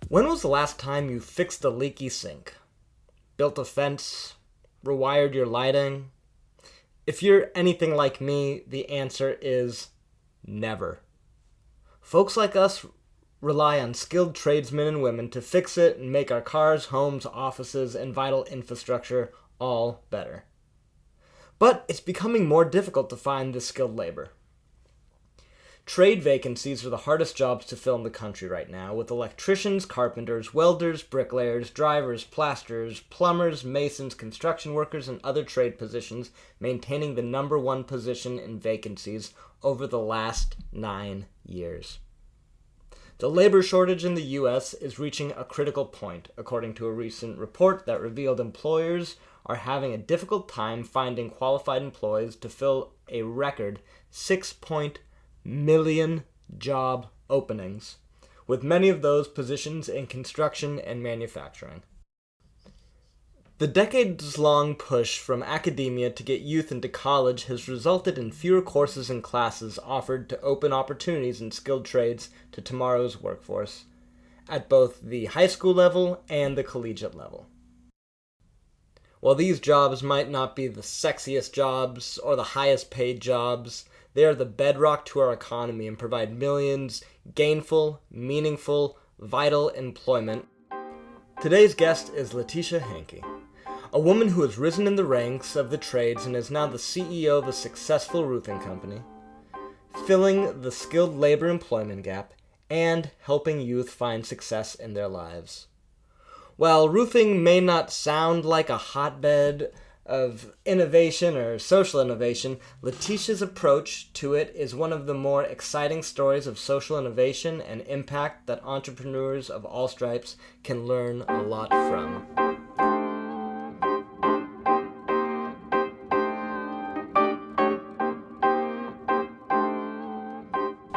When was the last time you fixed a leaky sink? Built a fence? Rewired your lighting? If you're anything like me, the answer is never. Folks like us rely on skilled tradesmen and women to fix it and make our cars, homes, offices, and vital infrastructure all better. But it's becoming more difficult to find this skilled labor. Trade vacancies are the hardest jobs to fill in the country right now, with electricians, carpenters, welders, bricklayers, drivers, plasterers, plumbers, masons, construction workers, and other trade positions maintaining the number one position in vacancies over the last 9 years. The labor shortage in the U.S. is reaching a critical point, according to a recent report that revealed employers are having a difficult time finding qualified employees to fill a record 6.0 million job openings, with many of those positions in construction and manufacturing. The decades-long push from academia to get youth into college has resulted in fewer courses and classes offered to open opportunities in skilled trades to tomorrow's workforce, at both the high school level and the collegiate level. While these jobs might not be the sexiest jobs or the highest paid jobs, they are the bedrock to our economy and provide millions gainful, meaningful, vital employment. Today's guest is Letitia Hankey, a woman who has risen in the ranks of the trades and is now the CEO of a successful roofing company, filling the skilled labor employment gap and helping youth find success in their lives. While roofing may not sound like a hotbed of innovation or social innovation, Letitia's approach to it is one of the more exciting stories of social innovation and impact that entrepreneurs of all stripes can learn a lot from.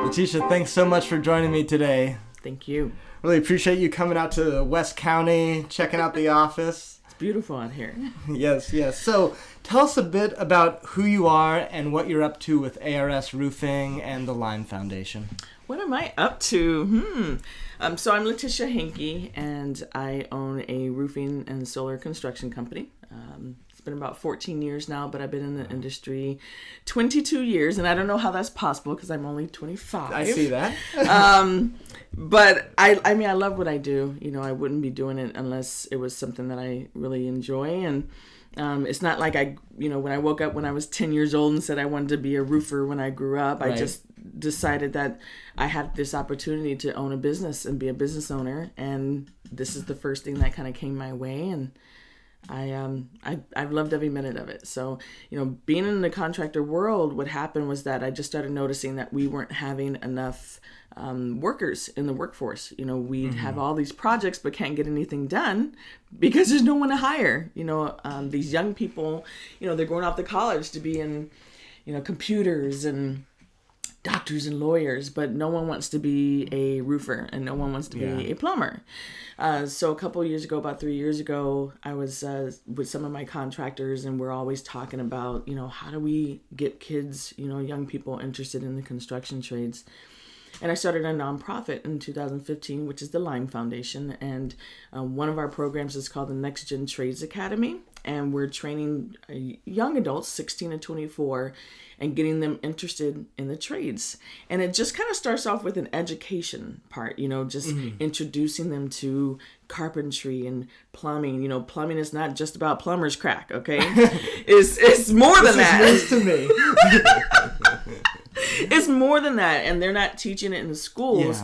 Letitia, thanks so much for joining me today. Thank you. Really appreciate you coming out to West County, checking out the office. Beautiful out here. Yes. So tell us a bit about who you are and what you're up to with ARS Roofing and the Lime Foundation. What am I up to? So I'm Letitia Hankey, and I own a roofing and solar construction company. It's been about 14 years now, but I've been in the industry 22 years, and I don't know how that's possible because I'm only 25. I see that. But I mean, I love what I do. You know, I wouldn't be doing it unless it was something that I really enjoy. And it's not like when I woke up when I was 10 years old and said I wanted to be a roofer when I grew up. Right. I just decided that I had this opportunity to own a business and be a business owner. And this is the first thing that kind of came my way. And I've loved every minute of it. So, being in the contractor world, what happened was that I just started noticing that we weren't having enough workers in the workforce. We'd have all these projects but can't get anything done because there's no one to hire. These young people, they're going off to college to be in, computers and doctors and lawyers, but no one wants to be a roofer and no one wants to be a plumber. So a couple of years ago, about 3 years ago, I was with some of my contractors, and we're always talking about, how do we get kids, young people interested in the construction trades. And I started a nonprofit in 2015, which is the Lime Foundation. And one of our programs is called the Next Gen Trades Academy. And we're training young adults, 16 to 24, and getting them interested in the trades. And it just kind of starts off with an education part, just introducing them to carpentry and plumbing. Plumbing is not just about plumber's crack, okay? It's more than that. This is news to me. It's more than that, and they're not teaching it in the schools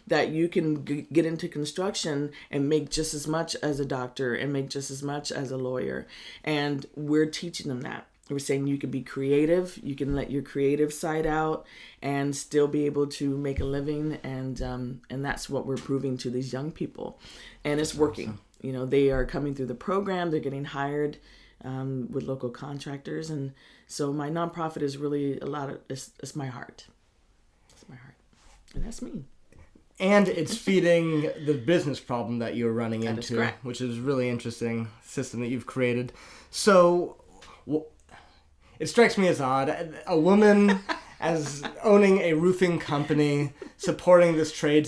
that you can get into construction and make just as much as a doctor and make just as much as a lawyer. And we're teaching them that. We're saying you can be creative, you can let your creative side out and still be able to make a living, and that's what we're proving to these young people. And it's working. Awesome. They are coming through the program, they're getting hired with local contractors, and so my nonprofit is really it's my heart. It's my heart. And that's me. And it's feeding the business problem that you're running That is into, correct. which is really interesting system that you've created. So, it strikes me as odd. A woman as owning a roofing company, supporting this trade,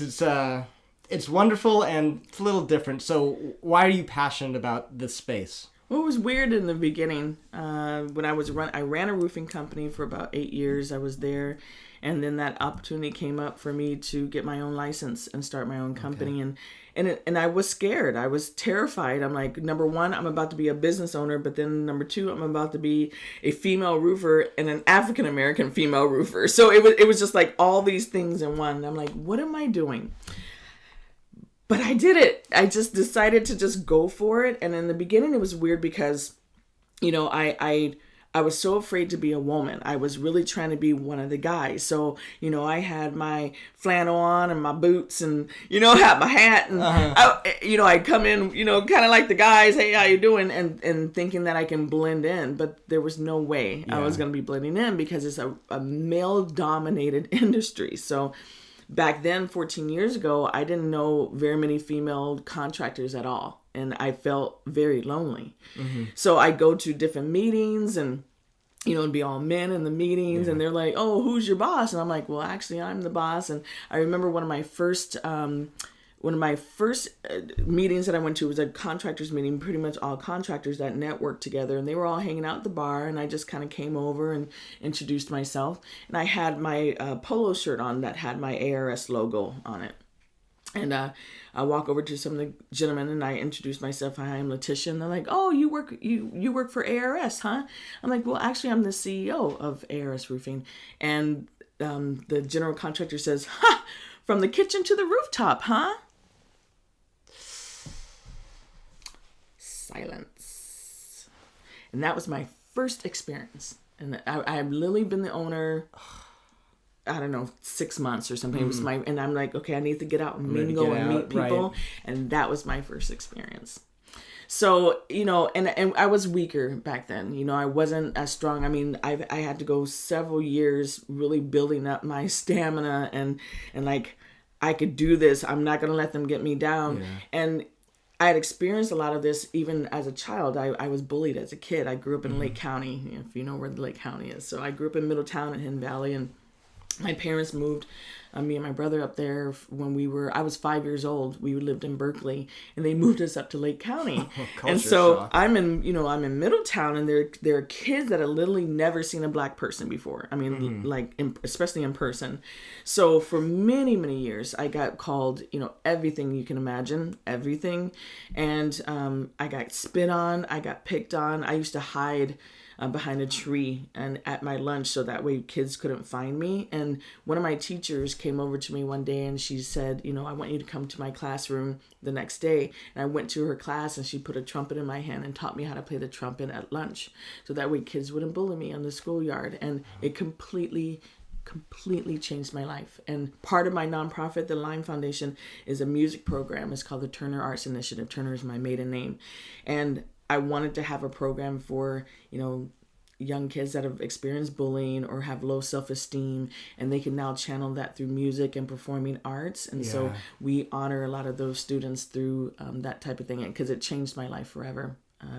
it's wonderful and it's a little different. So, why are you passionate about this space? Well, it was weird in the beginning. When I ran a roofing company for about 8 years. I was there, and then that opportunity came up for me to get my own license and start my own company. And I was scared. I was terrified. I'm like, number one, I'm about to be a business owner, but then number two, I'm about to be a female roofer and an African American female roofer. So it was just like all these things in one. I'm like, what am I doing? But I did it. I just decided to just go for it. And in the beginning, it was weird because, I was so afraid to be a woman. I was really trying to be one of the guys. So, I had my flannel on and my boots and, had my hat. And, I'd come in, kind of like the guys. Hey, how you doing? And thinking that I can blend in. But there was no way I was going to be blending in because it's a male-dominated industry. So back then, 14 years ago, I didn't know very many female contractors at all. And I felt very lonely. Mm-hmm. So I go to different meetings and, it'd be all men in the meetings and they're like, oh, who's your boss? And I'm like, well, actually, I'm the boss. And I remember one of my first meetings that I went to was a contractors meeting, pretty much all contractors that networked together, and they were all hanging out at the bar, and I just kind of came over and introduced myself, and I had my polo shirt on that had my ARS logo on it. And I walk over to some of the gentlemen and I introduce myself. Hi, I'm Letitia. And they're like, oh, you work for ARS, huh? I'm like, well, actually, I'm the CEO of ARS Roofing. And the general contractor says, ha, from the kitchen to the rooftop, huh? Silence. And that was my first experience. And I've literally been the owner, I don't know, 6 months or something. It was and I'm like, okay, I need to get out and mingle and meet people. Right. And that was my first experience. So, and I was weaker back then. I wasn't as strong. I mean, I had to go several years really building up my stamina and like, I could do this. I'm not going to let them get me down. Yeah. And I had experienced a lot of this even as a child. I was bullied as a kid. I grew up in Lake County, if you know where the Lake County is. So I grew up in Middletown and Hidden Valley, and my parents moved me and my brother up there when I was 5 years old. We lived in Berkeley, and they moved us up to Lake County. And so shock. I'm in Middletown, and there are kids that have literally never seen a black person before. I mean, especially in person. So for many, many years, I got called, everything you can imagine, everything. And I got spit on, I got picked on. I used to hide behind a tree and at my lunch so that way kids couldn't find me. And one of my teachers came over to me one day and she said, I want you to come to my classroom the next day. And I went to her class and she put a trumpet in my hand and taught me how to play the trumpet at lunch so that way kids wouldn't bully me on the schoolyard. And it completely changed my life. And part of my nonprofit, the Lime Foundation, is a music program. It's called the Turner Arts Initiative. Turner is my maiden name. And I wanted to have a program for, young kids that have experienced bullying or have low self-esteem, and they can now channel that through music and performing arts. And so we honor a lot of those students through that type of thing, because it changed my life forever.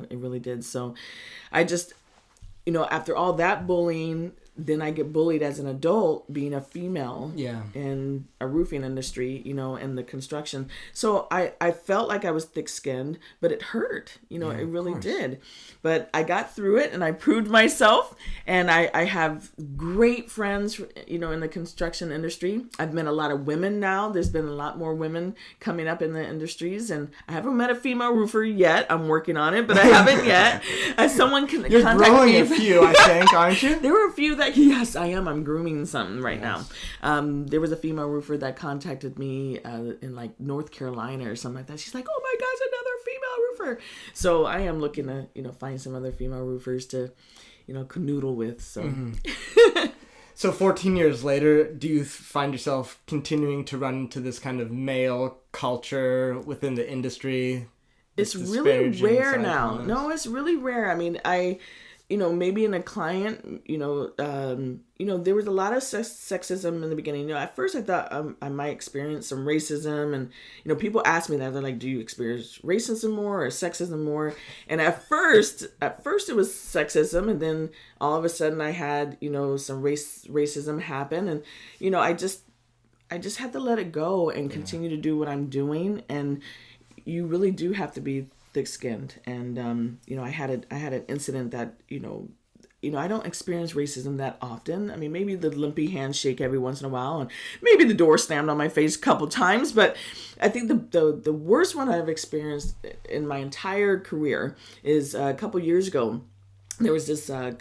It really did. So I just, after all that bullying, then I get bullied as an adult being a female in a roofing industry, in the construction. So I felt like I was thick-skinned, but it hurt, it really did. But I got through it and I proved myself, and I have great friends, in the construction industry. I've met a lot of women now. There's been a lot more women coming up in the industries, and I haven't met a female roofer yet. I'm working on it, but I haven't yet. Someone can You're contact growing me. A few, I think, aren't you? There were a few that, yes, I am. I'm grooming some right now. There was a female roofer that contacted me in like North Carolina or something like that. She's like, oh my gosh, another female roofer. So I am looking to, find some other female roofers to, canoodle with. So. So 14 years later, do you find yourself continuing to run into this kind of male culture within the industry? It's really rare now. No, it's really rare. I mean, maybe in a client, there was a lot of sexism in the beginning. At first I thought I might experience some racism, and people ask me that. They're like, do you experience racism more or sexism more? And at first it was sexism, and then all of a sudden I had, some racism happen, and, I just had to let it go and continue to do what I'm doing. And you really do have to be thick-skinned. And I had an incident that I don't experience racism that often. I mean, maybe the limpy handshake every once in a while, and maybe the door slammed on my face a couple times. But I think the worst one I've experienced in my entire career is a couple years ago. There was this a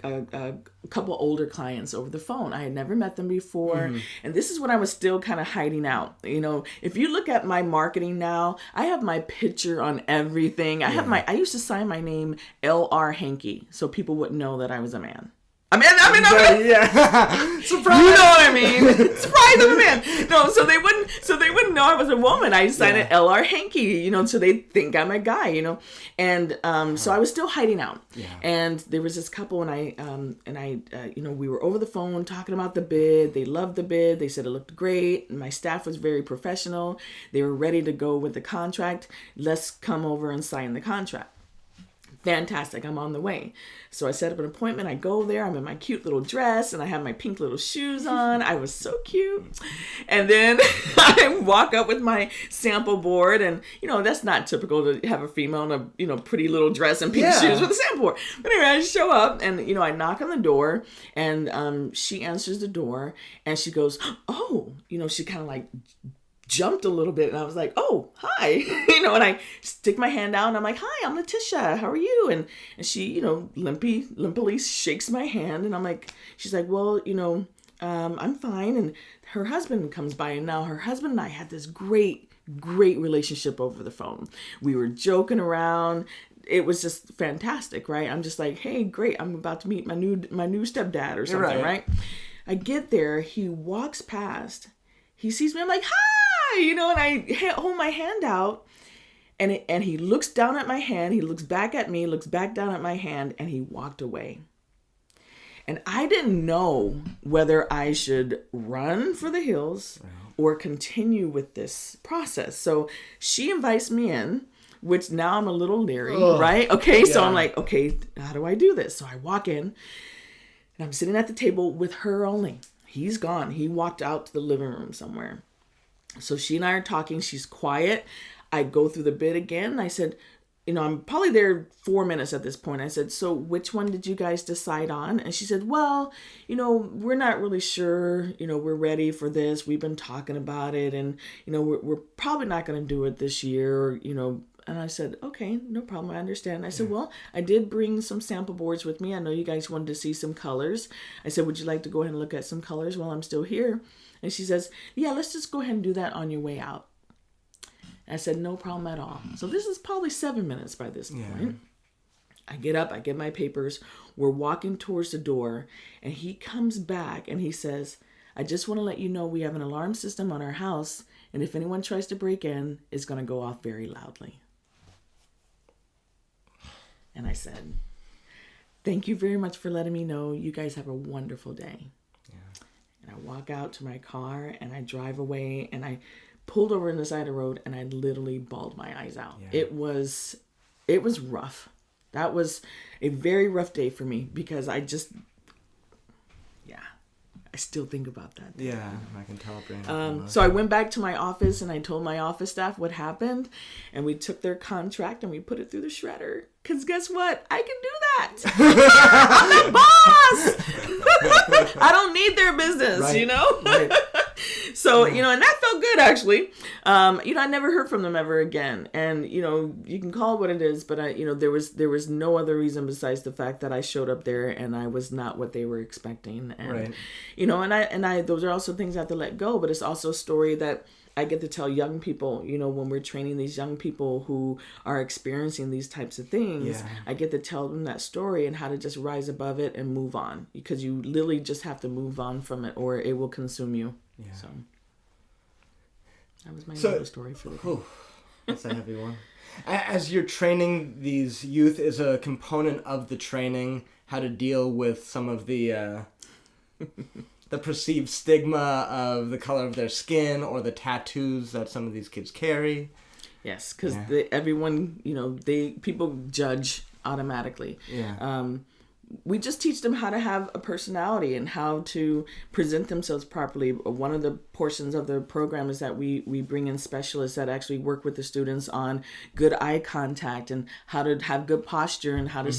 couple older clients over the phone. I had never met them before. And this is when I was still kind of hiding out. If you look at my marketing now, I have my picture on everything. I used to sign my name L.R. Hankey so people wouldn't know that I was a man. I mean, surprise! You know what I mean? Surprise, I'm a man. No, so they wouldn't know I was a woman. I signed it L.R. Hankey, so they think I'm a guy, and so I was still hiding out. Yeah. And there was this couple, and I, we were over the phone talking about the bid. They loved the bid. They said it looked great. And my staff was very professional. They were ready to go with the contract. Let's come over and sign the contract. Fantastic. I'm on the way. So I set up an appointment. I go there. I'm in my cute little dress and I have my pink little shoes on. I was so cute. And then I walk up with my sample board, and, that's not typical to have a female in a, pretty little dress and pink shoes with a sample board. But anyway, I show up and, I knock on the door, and she answers the door and she goes, oh, she kind of like jumped a little bit, and I was like, oh, hi, and I stick my hand out and I'm like, hi, I'm Letitia, how are you? And she, limply shakes my hand, and I'm like, she's like, well, I'm fine. And her husband comes by, and now her husband and I had this great relationship over the phone. We were joking around. It was just fantastic, right? I'm just like, hey, great, I'm about to meet my new stepdad or something, right? I get there, he walks past, he sees me, I'm like, hi, and I hold my hand out, and he looks down at my hand, he looks back at me, looks back down at my hand, and he walked away. And I didn't know whether I should run for the hills or continue with this process. So she invites me in, which now I'm a little leery, right? Okay, so I'm like, okay, how do I do this? So I walk in, and I'm sitting at the table with her only. He's gone. He walked out to the living room somewhere. So she and I are talking. She's quiet. I go through the bid again. I said, I'm probably there 4 minutes at this point. I said, so which one did you guys decide on? And she said, well, we're not really sure. We're ready for this. We've been talking about it, and, we're probably not going to do it this year, And I said, okay, no problem. I understand. I said, well, I did bring some sample boards with me. I know you guys wanted to see some colors. I said, would you like to go ahead and look at some colors while I'm still here? And she says, yeah, let's just go ahead and do that on your way out. And I said, no problem at all. So this is probably 7 minutes by this point. I get up, I get my papers. We're walking towards the door, and he comes back and he says, I just want to let you know we have an alarm system on our house, and if anyone tries to break in, it's going to go off very loudly. And I said, thank you very much for letting me know. You guys have a wonderful day. Yeah. And I walk out to my car, and I drive away, and I pulled over on the side of the road, and I literally bawled my eyes out. Yeah. It was rough. That was a very rough day for me, because I still think about that day. Yeah, I can tell. So I went back to my office, and I told my office staff what happened, and we took their contract and we put it through the shredder. Because guess what? I can do that. I'm the boss. I don't need their business, Right. So, and that felt good, actually. I never heard from them ever again. And, you can call it what it is, but there was no other reason besides the fact that I showed up there and I was not what they were expecting. And, right. And I those are also things I have to let go, but it's also a story that I get to tell young people, when we're training these young people who are experiencing these types of things, I get to tell them that story and how to just rise above it and move on, because you literally just have to move on from it or it will consume you. Yeah. So that was my little story for the day. That's a heavy one. As you're training these youth, is a component of the training how to deal with some of the the perceived stigma of the color of their skin or the tattoos that some of these kids carry? Yes, because everyone, people judge automatically. Yeah. We just teach them how to have a personality and how to present themselves properly. One of the portions of the program is that we bring in specialists that actually work with the students on good eye contact and how to have good posture and how to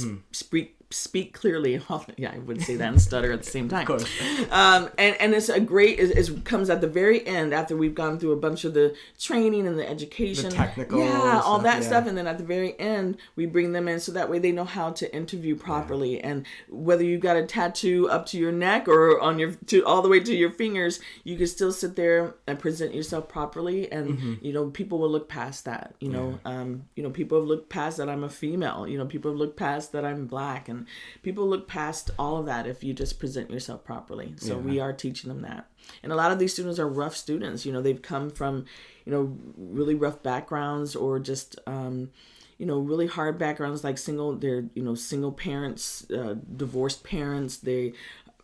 speak clearly. Yeah, I would say that and stutter at the same time. Of course. And it's a great, it comes at the very end after we've gone through a bunch of the training and the education. The technical all stuff, that stuff. And then at the very end, we bring them in so that way they know how to interview properly. Yeah. And whether you've got a tattoo up to your neck or on all the way to your fingers, you can still sit there and present yourself properly. And, people will look past that. People have looked past that I'm a female. People have looked past that I'm black. And people look past all of that if you just present yourself properly. So we are teaching them that. And a lot of these students are rough students. They've come from, really rough backgrounds or just, really hard backgrounds like single parents, divorced parents.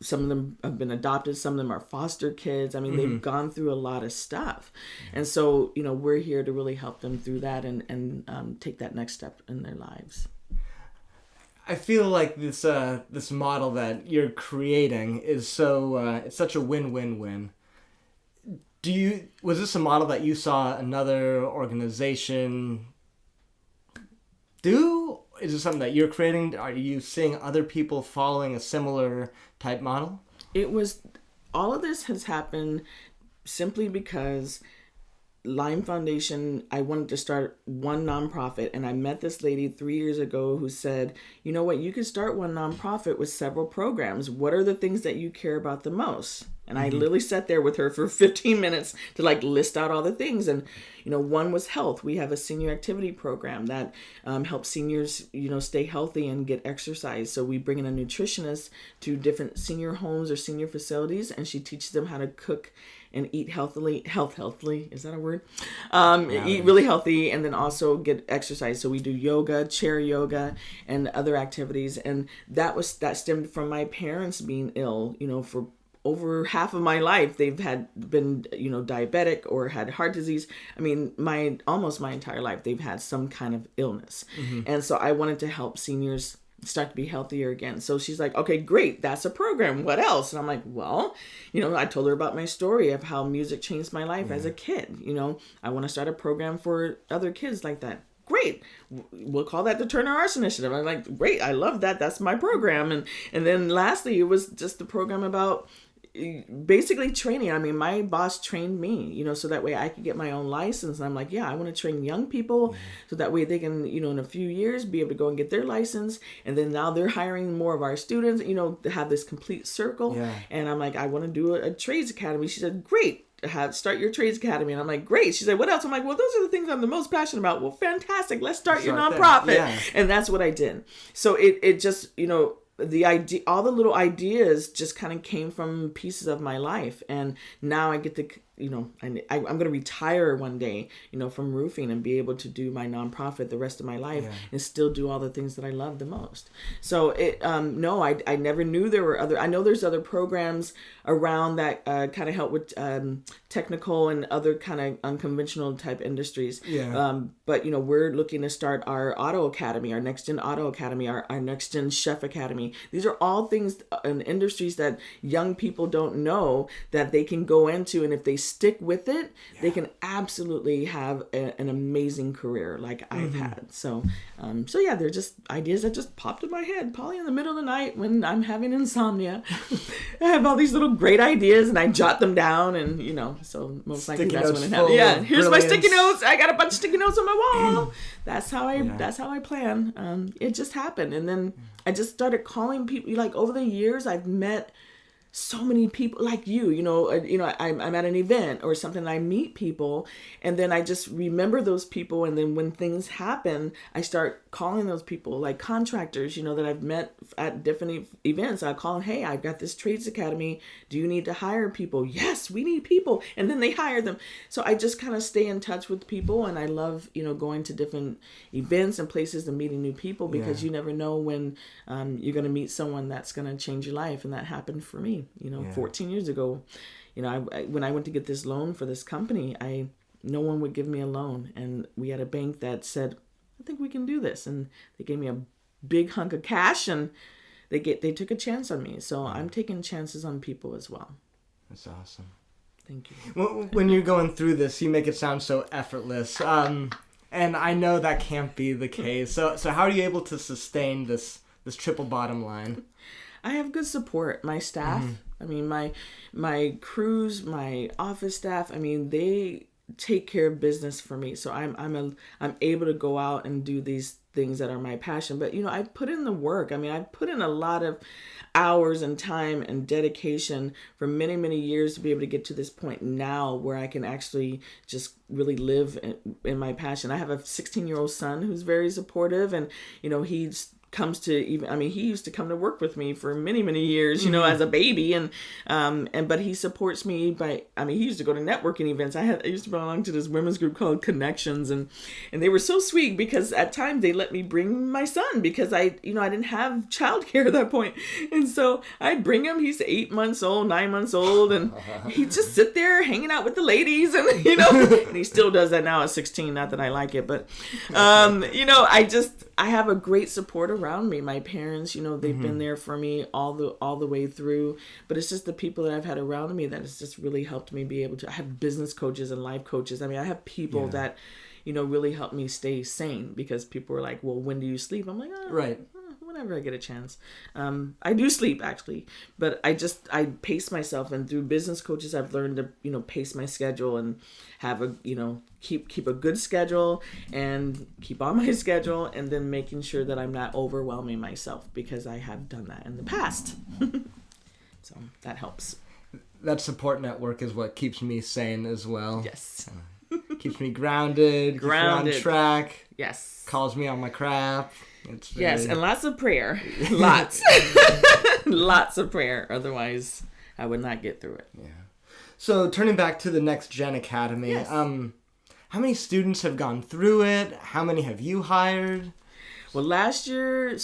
Some of them have been adopted. Some of them are foster kids. I mean, they've gone through a lot of stuff. And so, we're here to really help them through that and take that next step in their lives. I feel like this model that you're creating is it's such a win-win-win. Was this a model that you saw another organization do? Is it something that you're creating? Are you seeing other people following a similar type model? All of this has happened simply because Lime Foundation, I wanted to start one nonprofit, and I met this lady 3 years ago who said, you know what, you could start one nonprofit with several programs. What are the things that you care about the most? And I literally sat there with her for 15 minutes to list out all the things. And, one was health. We have a senior activity program that helps seniors, stay healthy and get exercise. So we bring in a nutritionist to different senior homes or senior facilities, and she teaches them how to cook and eat healthily, is that a word? Eat really healthy and then also get exercise. So we do yoga, chair yoga, and other activities. And that stemmed from my parents being ill, for over half of my life. They've been diabetic or had heart disease. I mean, almost my entire life, they've had some kind of illness. And so I wanted to help seniors start to be healthier again. So she's like, okay, great. That's a program. What else? And I'm like, well, I told her about my story of how music changed my life as a kid. I want to start a program for other kids like that. Great. We'll call that the Turner Arts Initiative. I'm like, great. I love that. That's my program. And then lastly, it was just the program about basically training. I mean, my boss trained me, so that way I could get my own license. And I'm like, yeah, I want to train young people so that way they can, in a few years be able to go and get their license. And then now they're hiring more of our students, to have this complete circle. Yeah. And I'm like, I want to do a trades academy. She said, great. Start your trades academy. And I'm like, great. She said, what else? I'm like, well, those are the things I'm the most passionate about. Well, fantastic. Let's start your nonprofit. Yeah. And that's what I did. So it just, the idea, all the little ideas just kind of came from pieces of my life. And now I get to, I'm going to retire one day, from roofing and be able to do my nonprofit the rest of my life and still do all the things that I love the most. So no, I never knew there were I know there's other programs around that kind of help with technical and other kind of unconventional type industries. Yeah. But, we're looking to start our auto academy, our next gen auto academy, our next gen chef academy. These are all things and industries that young people don't know that they can go into. And if they stick with it, they can absolutely have an amazing career like I've had. So yeah, they're just ideas that just popped in my head, probably in the middle of the night when I'm having insomnia. I have all these little great ideas and I jot them down, and so most likely that's when it happens. Yeah, here's my sticky notes. I got a bunch of sticky notes on my wall. That's how I plan. It just happened, and then I just started calling people. Like over the years, I've met so many people like I'm at an event or something, I meet people, and then I just remember those people, and then when things happen, I start calling those people, like contractors, that I've met at different events. I call them, hey, I've got this trades academy, do you need to hire people? Yes, we need people. And then they hire them. So I just kind of stay in touch with people, and I love going to different events and places and meeting new people, because you never know when you're going to meet someone that's going to change your life. And that happened for me 14 years ago. When I went to get this loan for this company, no one would give me a loan, and we had a bank that said, I think we can do this, and they gave me a big hunk of cash, and they took a chance on me. So I'm taking chances on people as well. That's awesome. Thank you. When you're going through this, you make it sound so effortless, and I know that can't be the case. So how are you able to sustain this triple bottom line? I have good support. My staff, I mean, my crews, my office staff, I mean, they take care of business for me. So I'm able to go out and do these things that are my passion. But I put in the work. I mean, I put in a lot of hours and time and dedication for many, many years to be able to get to this point now where I can actually just really live in my passion. I have a 16-year-old son who's very supportive, and he's comes to he used to come to work with me for many, many years, as a baby, but he supports me he used to go to networking events. I used to belong to this women's group called Connections, and they were so sweet, because at times they let me bring my son, because I didn't have childcare at that point. And so I'd bring him. He's 8 months old, 9 months old, and he'd just sit there hanging out with the ladies, and and he still does that now at 16, not that I like it, but I have a great support around me. My parents, they've been there for me all the way through. But it's just the people that I've had around me that has just really helped me be able to. I have business coaches and life coaches. I mean, I have people that, really help me stay sane, because people are like, well, when do you sleep? I'm like, right. Whenever I get a chance. I do sleep, actually, but I pace myself, and through business coaches, I've learned to, pace my schedule and have a, keep a good schedule and keep on my schedule, and then making sure that I'm not overwhelming myself, because I have done that in the past. So that helps. That support network is what keeps me sane as well. Yes. Keeps me grounded. Keeps me on track. Yes. Calls me on my crap. Yes, and lots of prayer. Lots. Lots of prayer. Otherwise, I would not get through it. Yeah. So, turning back to the Next Gen Academy, yes. How many students have gone through it? How many have you hired? Well, last year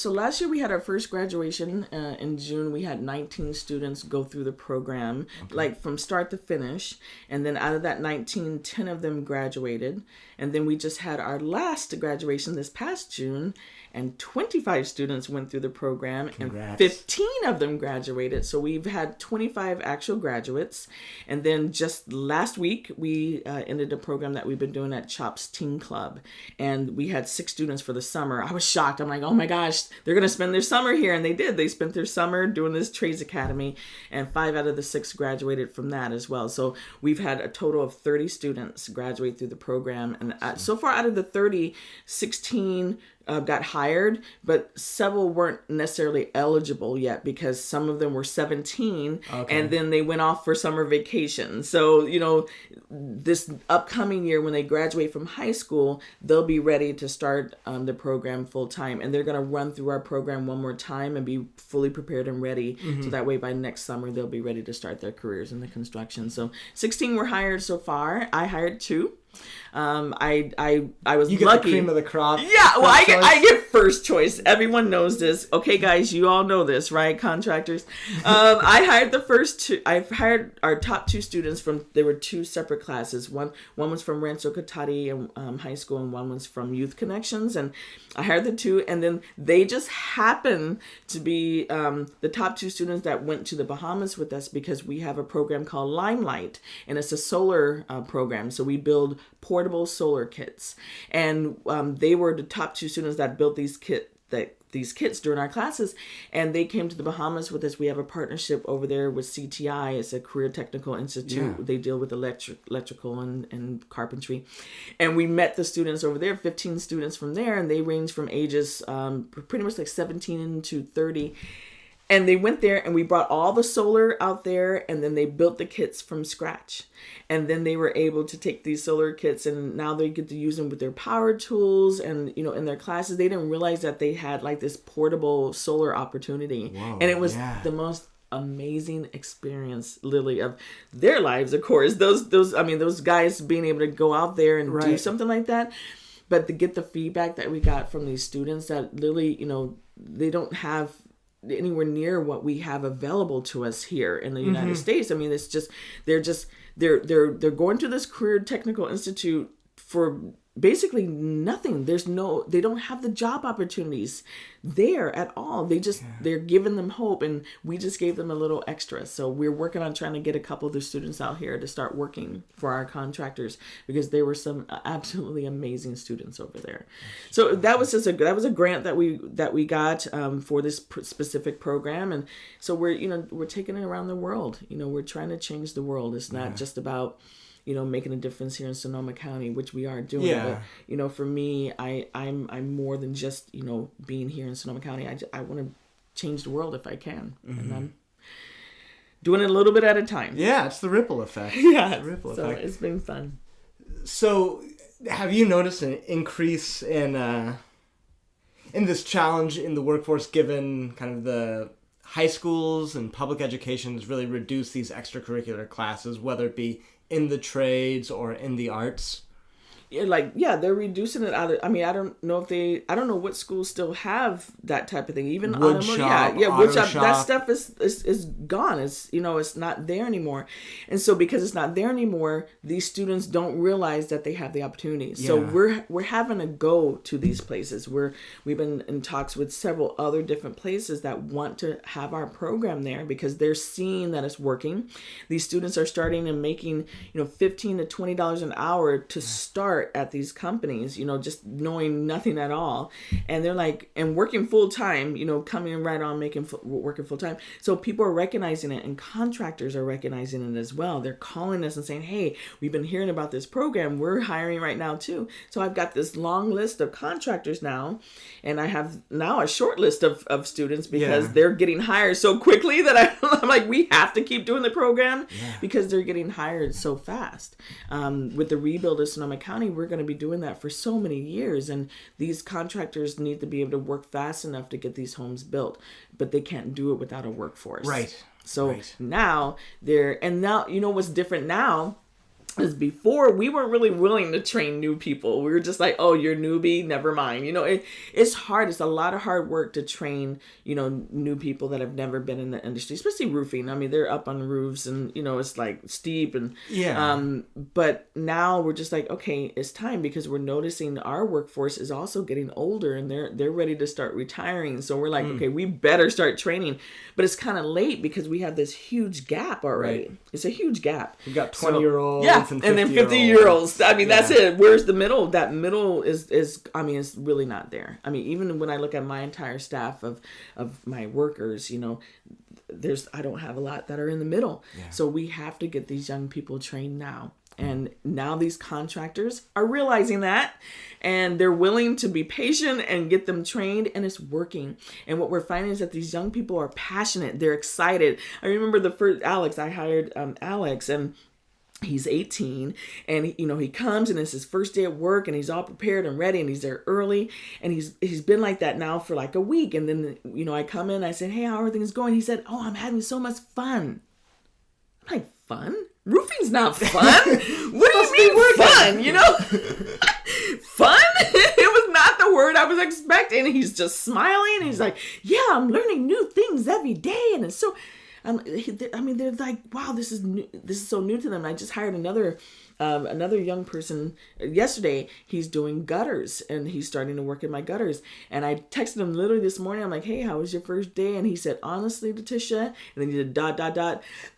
we had our first graduation in June. We had 19 students go through the program, like from start to finish. And then out of that 19, 10 of them graduated. And then we just had our last graduation this past June, and 25 students went through the program. Congrats. And 15 of them graduated. So we've had 25 actual graduates. And then just last week, we ended a program that we've been doing at CHOPS Teen Club. And we had 6 students for the summer. I was shocked. I'm like, oh my gosh, they're going to spend their summer here. And they did. They spent their summer doing this trades academy. And 5 out of the 6 graduated from that as well. So we've had a total of 30 students graduate through the program. And so far out of the 30, 16 got hired, but several weren't necessarily eligible yet, because some of them were 17 and then they went off for summer vacation. So, this upcoming year, when they graduate from high school, they'll be ready to start the program full time, and they're going to run through our program one more time and be fully prepared and ready. So that way by next summer, they'll be ready to start their careers in the construction. So 16 were hired so far. I hired 2. I was you get lucky. The cream of the crop. Yeah, well, I get first choice. Everyone knows this. Okay, guys, you all know this, right? Contractors. I hired the first 2. I hired our top 2 students from. There were 2 separate classes. One was from Rancho Cotati High School, and one was from Youth Connections. And I hired the 2, and then they just happened to be the top 2 students that went to the Bahamas with us, because we have a program called Limelight, and it's a solar program. So we build portable solar kits, and they were the top 2 students that built these kits during our classes, and they came to the Bahamas with us. We have a partnership over there with CTI. It's a Career Technical Institute. Yeah. They deal with electrical and carpentry, and we met the students over there, 15 students from there, and they range from ages pretty much like 17 to 30. And they went there and we brought all the solar out there, and then they built the kits from scratch. And then they were able to take these solar kits, and now they get to use them with their power tools and, in their classes. They didn't realize that they had like this portable solar opportunity. Whoa, and it was the most amazing experience, Lily, of their lives, of course. Those guys being able to go out there and do something like that. But to get the feedback that we got from these students that Lily, they don't have anywhere near what we have available to us here in the United States. I mean, it's just they're going to this career technical institute for basically nothing. They don't have the job opportunities there at all. They're giving them hope, and we just gave them a little extra. So we're working on trying to get a couple of the students out here to start working for our contractors, because there were some absolutely amazing students over there. So that was a grant that we got for this specific program, and so we're taking it around the world. We're trying to change the world. It's not just about making a difference here in Sonoma County, which we are doing. Yeah. But, for me, I'm more than just, being here in Sonoma County. I want to change the world if I can. And I'm doing it a little bit at a time. Yeah, it's the ripple effect. So it's been fun. So have you noticed an increase in this challenge in the workforce, given kind of the high schools and public education has really reduced these extracurricular classes, whether it be in the trades or in the arts? They're reducing it out of, I don't know what schools still have that type of thing. Even wood shop, that stuff is gone. It's, it's not there anymore. And so because it's not there anymore, these students don't realize that they have the opportunity. So we're having to go to these places. We've been in talks with several other different places that want to have our program there, because they're seeing that it's working. These students are starting and making, $15 to $20 an hour to start at these companies, just knowing nothing at all. And they're like, and working full time, coming right on working full time. So people are recognizing it, and contractors are recognizing it as well. They're calling us and saying, hey, we've been hearing about this program. We're hiring right now too. So I've got this long list of contractors now, and I have now a short list of students, because they're getting hired so quickly that I'm like, we have to keep doing the program because they're getting hired so fast. With the rebuild of Sonoma County, we're going to be doing that for so many years, and these contractors need to be able to work fast enough to get these homes built, but they can't do it without a workforce. So now what's different now is before we weren't really willing to train new people. We were just like, oh, you're a newbie, never mind. It's hard. It's a lot of hard work to train, new people that have never been in the industry, especially roofing. I mean, they're up on roofs and, it's like steep and, but now we're just like, okay, it's time, because we're noticing our workforce is also getting older, and they're ready to start retiring. So we're like, okay, we better start training, but it's kind of late because we have this huge gap already. It's a huge gap. We've got 20-year-olds. And then 50-year-olds. I mean, that's it. Where's the middle? That middle is it's really not there. I mean, even when I look at my entire staff of my workers, I don't have a lot that are in the middle. So we have to get these young people trained now. And now these contractors are realizing that, and they're willing to be patient and get them trained, and it's working. And what we're finding is that these young people are passionate. They're excited. I remember the first I hired Alex, and he's 18, and he comes, and it's his first day at work, and he's all prepared and ready, and he's there early, and he's been like that now for like a week. And then I come in, I said, hey, how are things going? He said, oh, I'm having so much fun. I'm like, fun? Roofing's not fun. What do you mean fun? Fun? It was not the word I was expecting. He's just smiling. He's like, yeah, I'm learning new things every day, and it's so. They're like, wow, this is new. This is so new to them. I just hired another young person yesterday. He's doing gutters, and he's starting to work in my gutters. And I texted him literally this morning. I'm like, hey, how was your first day? And he said, honestly, Letitia, and then he did ...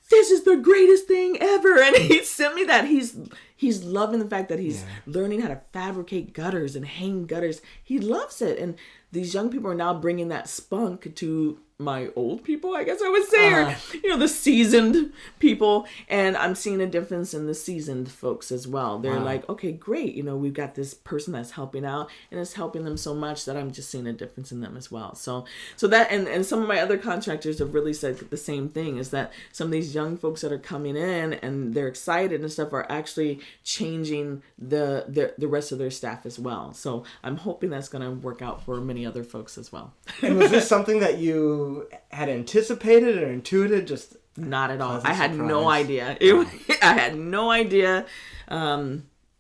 This is the greatest thing ever. And he sent me that. He's loving the fact that he's learning how to fabricate gutters and hang gutters. He loves it. And these young people are now bringing that spunk to my old people, I guess I would say, or the seasoned people, and I'm seeing a difference in the seasoned folks as well. They're like, okay, great, we've got this person that's helping out, and it's helping them so much that I'm just seeing a difference in them as well. So that, and some of my other contractors have really said the same thing, is that some of these young folks that are coming in and they're excited and stuff are actually changing the rest of their staff as well. So I'm hoping that's going to work out for many other folks as well. And was this something that you had anticipated or intuited? Just not at all. I had no idea. I had no idea.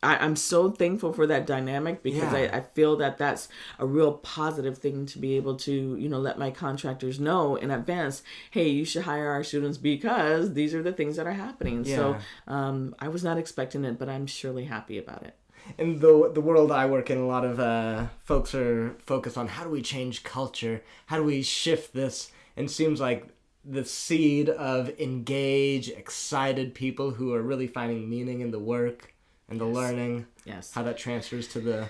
I'm so thankful for that dynamic, because I feel that that's a real positive thing to be able to, let my contractors know in advance, hey, you should hire our students because these are the things that are happening. Yeah. So I was not expecting it, but I'm surely happy about it. In the world I work in, a lot of folks are focused on how do we change culture? How do we shift this? And it seems like the seed of engaged, excited people who are really finding meaning in the work and the learning. Yes. How that transfers to the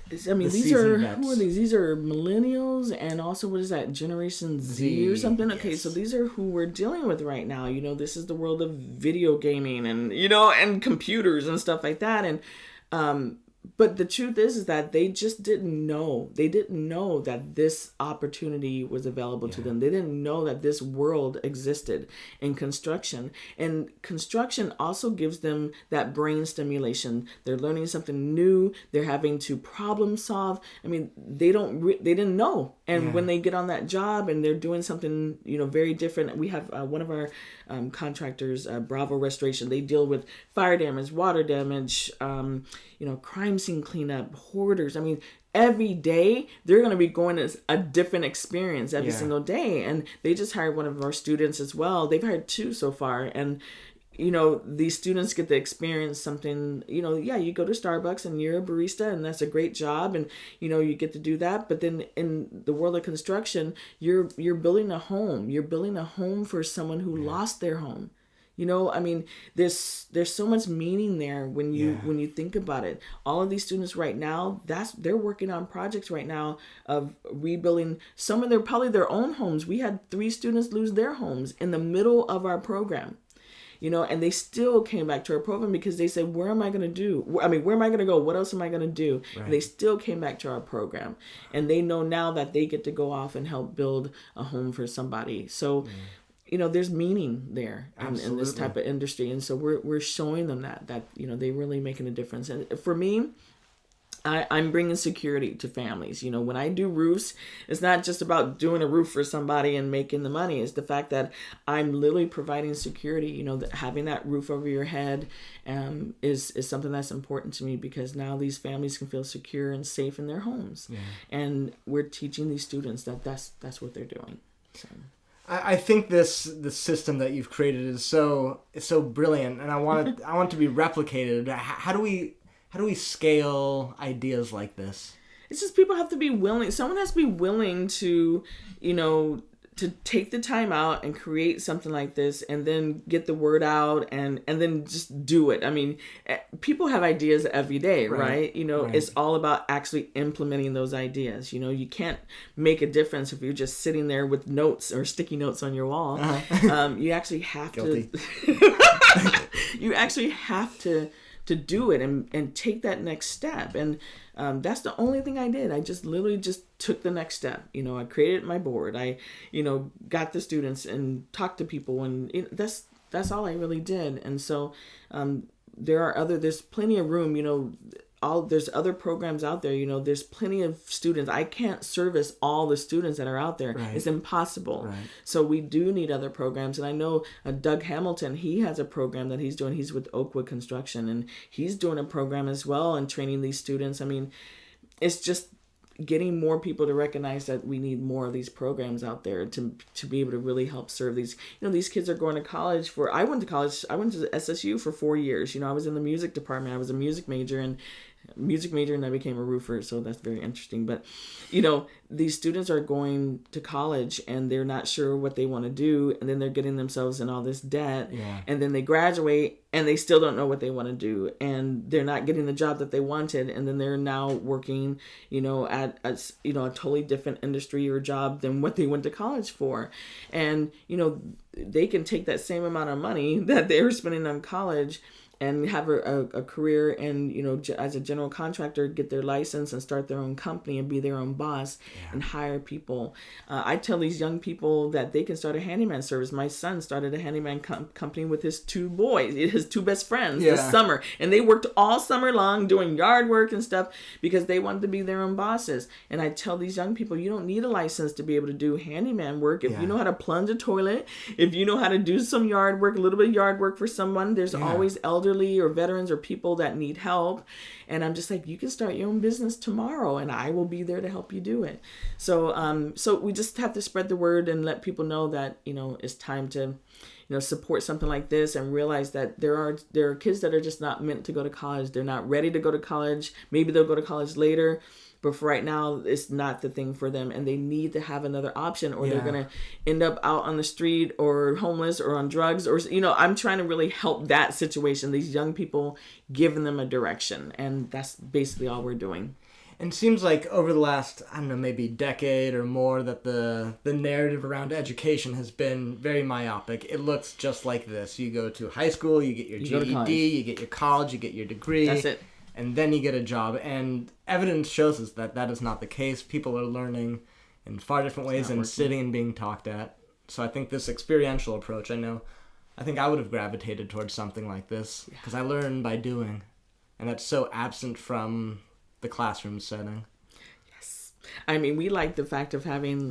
these are, who are these? These are millennials, and also, what is that, Generation Z or something? Okay, yes. So these are who we're dealing with right now. This is the world of video gaming and, and computers and stuff like that. And, but the truth is that they just didn't know. They didn't know that this opportunity was available to them. They didn't know that this world existed in construction. And construction also gives them that brain stimulation. They're learning something new. They're having to problem solve. They didn't know. And when they get on that job and they're doing something, very different. We have one of our contractors, Bravo Restoration. They deal with fire damage, water damage, crime scene cleanup, hoarders. Every day they're going to be going as a different experience every single day. And they just hired one of our students as well. They've hired 2 so far. And, these students get to experience something, you go to Starbucks and you're a barista and that's a great job. And, you get to do that. But then in the world of construction, you're building a home. You're building a home for someone who lost their home. There's so much meaning there when you think about it. All of these students right now, they're working on projects right now of rebuilding some of probably their own homes. We had 3 students lose their homes in the middle of our program. And they still came back to our program because they said, where am I going to do? Where am I going to go? What else am I going to do? Right. And they still came back to our program. And they know now that they get to go off and help build a home for somebody. So, there's meaning there in this type of industry. And so we're showing them that they're really making a difference. And for me, I'm bringing security to families. When I do roofs, it's not just about doing a roof for somebody and making the money. It's the fact that I'm literally providing security. That having that roof over your head is something that's important to me, because now these families can feel secure and safe in their homes. Yeah. And we're teaching these students that that's what they're doing. So. I think the system that you've created is so brilliant, and I want it to be replicated. How do we scale ideas like this? It's just people have to be willing. Someone has to be willing to, to take the time out and create something like this, and then get the word out and then just do it. People have ideas every day, right? Right. It's all about actually implementing those ideas. You can't make a difference if you're just sitting there with notes or sticky notes on your wall. Uh-huh. You actually have Guilty. You actually have to do it and take that next step. And that's the only thing I did. I just literally just took the next step. I created my board. I, got the students and talked to people, and that's all I really did. And so there's plenty of room, there's other programs out there, there's plenty of students. I can't service all the students that are out there. Right. It's impossible. Right. So we do need other programs. And I know Doug Hamilton, he has a program that he's doing. He's with Oakwood Construction, and he's doing a program as well and training these students. It's just getting more people to recognize that we need more of these programs out there to be able to really help serve these. These kids are going to college I went to SSU for 4 years. I was in the music department. I was a music major, and music major and I became a roofer, so that's very interesting. But, these students are going to college and they're not sure what they want to do, and then they're getting themselves in all this debt, and then they graduate and they still don't know what they want to do, and they're not getting the job that they wanted, and then they're now working, at a totally different industry or job than what they went to college for. And, they can take that same amount of money that they were spending on college and have a career and, as a general contractor, get their license and start their own company and be their own boss and hire people. I tell these young people that they can start a handyman service. My son started a handyman company with his two boys, his two best friends this summer. And they worked all summer long doing yard work and stuff because they wanted to be their own bosses. And I tell these young people, you don't need a license to be able to do handyman work. If you know how to plunge a toilet, if you know how to do some yard work, a little bit of yard work for someone, there's always elderly or veterans or people that need help. And I'm just like, you can start your own business tomorrow and I will be there to help you do it. So so we just have to spread the word and let people know that, it's time to, support something like this and realize that there are kids that are just not meant to go to college. They're not ready to go to college. Maybe they'll go to college later. But for right now, it's not the thing for them, and they need to have another option, or they're going to end up out on the street or homeless or on drugs. Or, I'm trying to really help that situation, these young people, giving them a direction. And that's basically all we're doing. And it seems like over the last, maybe decade or more, that the narrative around education has been very myopic. It looks just like this. You go to high school, you get your GED, you get your college, you get your degree. That's it. And then you get a job. And evidence shows us that that is not the case. People are learning in far different ways than sitting and being talked at. So I think this experiential approach, I think I would have gravitated towards something like this because I learn by doing. And that's so absent from the classroom setting. We like the fact of having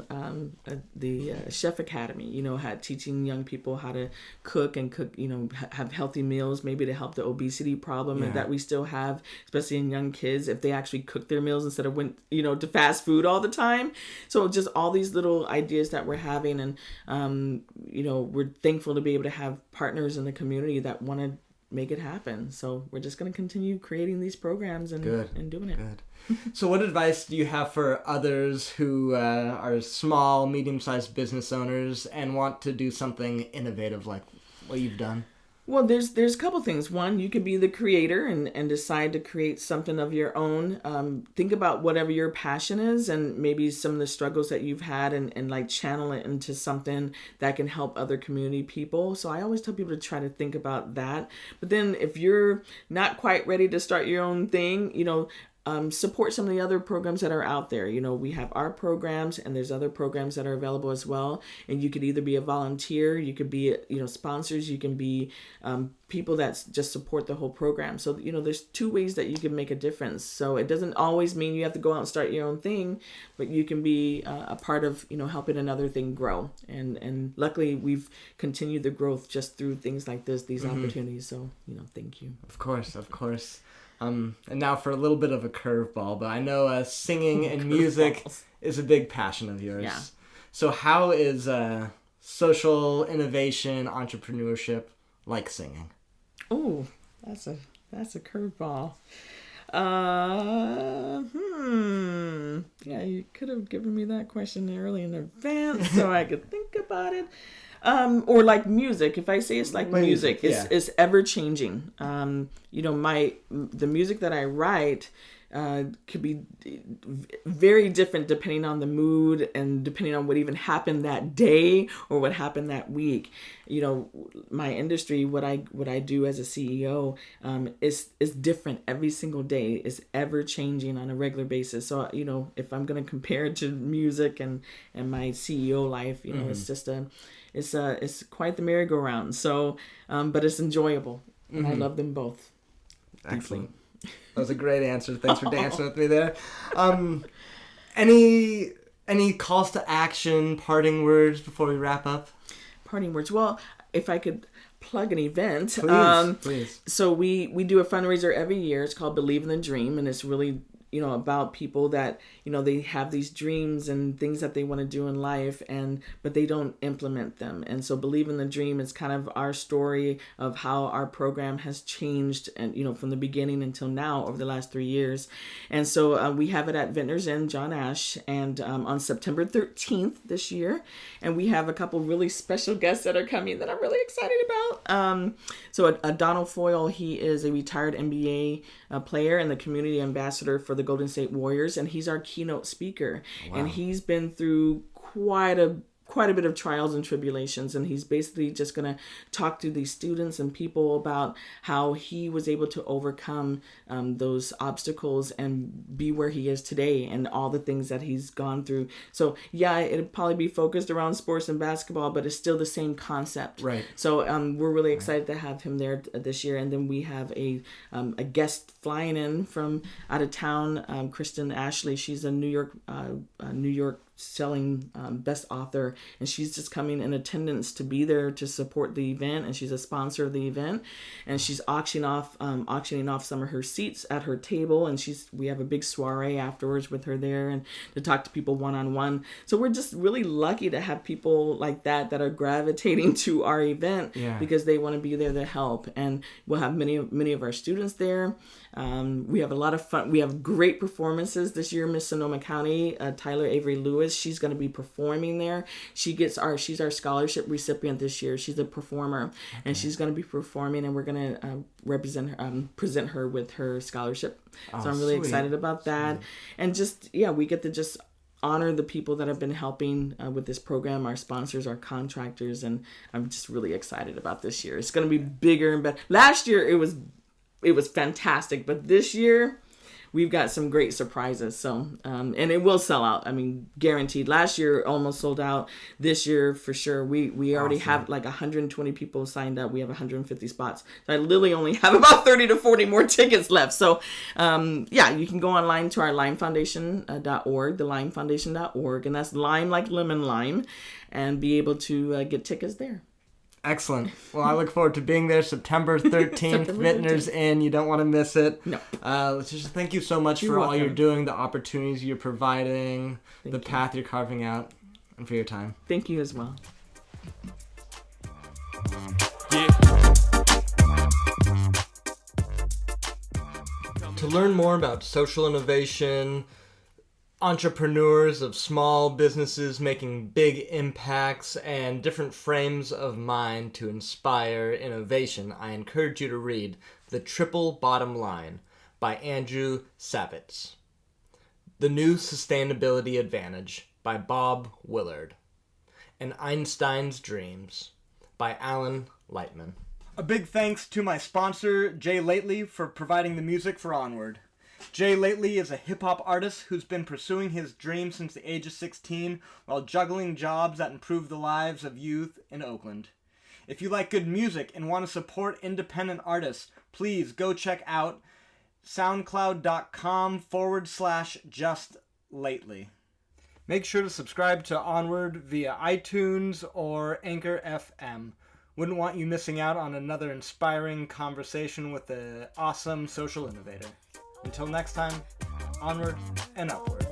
the Chef Academy, teaching young people how to cook and have healthy meals, maybe to help the obesity problem that we still have, especially in young kids, if they actually cook their meals instead of to fast food all the time. So just all these little ideas that we're having, and we're thankful to be able to have partners in the community that want to make it happen. So we're just going to continue creating these programs and doing it. Good. So what advice do you have for others who are small, medium-sized business owners and want to do something innovative like what you've done? Well, there's a couple things. One, you could be the creator and decide to create something of your own. Think about whatever your passion is and maybe some of the struggles that you've had and like channel it into something that can help other community people. So I always tell people to try to think about that. But then if you're not quite ready to start your own thing, support some of the other programs that are out there. We have our programs and there's other programs that are available as well. And you could either be a volunteer, you could be, sponsors, you can be people that just support the whole program. So, there's two ways that you can make a difference. So it doesn't always mean you have to go out and start your own thing, but you can be a part of, helping another thing grow. And luckily we've continued the growth just through things like this, these opportunities. So, thank you. Of course. And now for a little bit of a curveball, but I know singing and music is a big passion of yours. Yeah. So how is social innovation, entrepreneurship like singing? Oh, that's a curveball. Yeah, you could have given me that question early in advance so I could think about it. Or like music. If I say it's like music, it's ever changing. The music that I write could be very different depending on the mood and depending on what even happened that day or what happened that week. My industry, what I do as a CEO, is different every single day. It's ever changing on a regular basis. So if I'm going to compare it to music and my CEO life, it's just it's quite the merry-go-round. So, but it's enjoyable, and I love them both. Excellent. That was a great answer. Thanks for dancing with me there. Any calls to action, parting words before we wrap up? Parting words. Well, if I could plug an event. Please. So we do a fundraiser every year. It's called Believe in the Dream, and it's really about people that, they have these dreams and things that they want to do in life, but they don't implement them. And so Believe in the Dream is kind of our story of how our program has changed, and from the beginning until now over the last 3 years. And so we have it at Vintners Inn, John Ash, and on September 13th this year. And we have a couple really special guests that are coming that I'm really excited about. So Donald Foyle, he is a retired NBA player and the community ambassador for the Golden State Warriors, and he's our keynote speaker. Wow. And he's been through quite a bit of trials and tribulations, and he's basically just going to talk to these students and people about how he was able to overcome those obstacles and be where he is today, and all the things that he's gone through. So yeah, it'll probably be focused around sports and basketball, but it's still the same concept. Right. So we're really excited to have him there this year. And then we have a guest flying in from out of town, Kristen Ashley. She's a New York selling best author, and she's just coming in attendance to be there to support the event, and she's a sponsor of the event, and she's auctioning off some of her seats at her table, and we have a big soiree afterwards with her there, and to talk to people one-on-one. So we're just really lucky to have people like that are gravitating to our event, because they want to be there to help. And we'll have many of our students there. We have a lot of fun. We have great performances this year. Miss Sonoma County, Tyler Avery Lewis, she's going to be performing there. She's our scholarship recipient this year. She's a performer, and she's going to be performing, and we're going to present her with her scholarship. So I'm really excited about that. And we get to just honor the people that have been helping with this program, our sponsors, our contractors, and I'm just really excited about this year. It's going to be bigger and better. Last year it was fantastic, but this year we've got some great surprises. So, and it will sell out. I mean, guaranteed. Last year almost sold out. This year for sure. We already have like 120 people signed up. We have 150 spots. So I literally only have about 30 to 40 more tickets left. So, you can go online to our limefoundation.org, thelimefoundation.org, and that's lime like lemon lime, and be able to get tickets there. Excellent. Well, I look forward to being there September 13th, Vintners Inn. You don't want to miss it. No. Just thank you so much for all you're doing, the opportunities you're providing, the path you're carving out, and for your time. Thank you as well. To learn more about social innovation, entrepreneurs of small businesses making big impacts, and different frames of mind to inspire innovation, I encourage you to read The Triple Bottom Line by Andrew Savitz. The New Sustainability Advantage by Bob Willard. And Einstein's Dreams by Alan Lightman. A big thanks to my sponsor, Jay Lately, for providing the music for Onward. Jay Lately is a hip-hop artist who's been pursuing his dream since the age of 16 while juggling jobs that improve the lives of youth in Oakland. If you like good music and want to support independent artists, please go check out soundcloud.com/justlately. Make sure to subscribe to Onward via iTunes or Anchor FM. Wouldn't want you missing out on another inspiring conversation with an awesome social innovator. Until next time, onward and upward.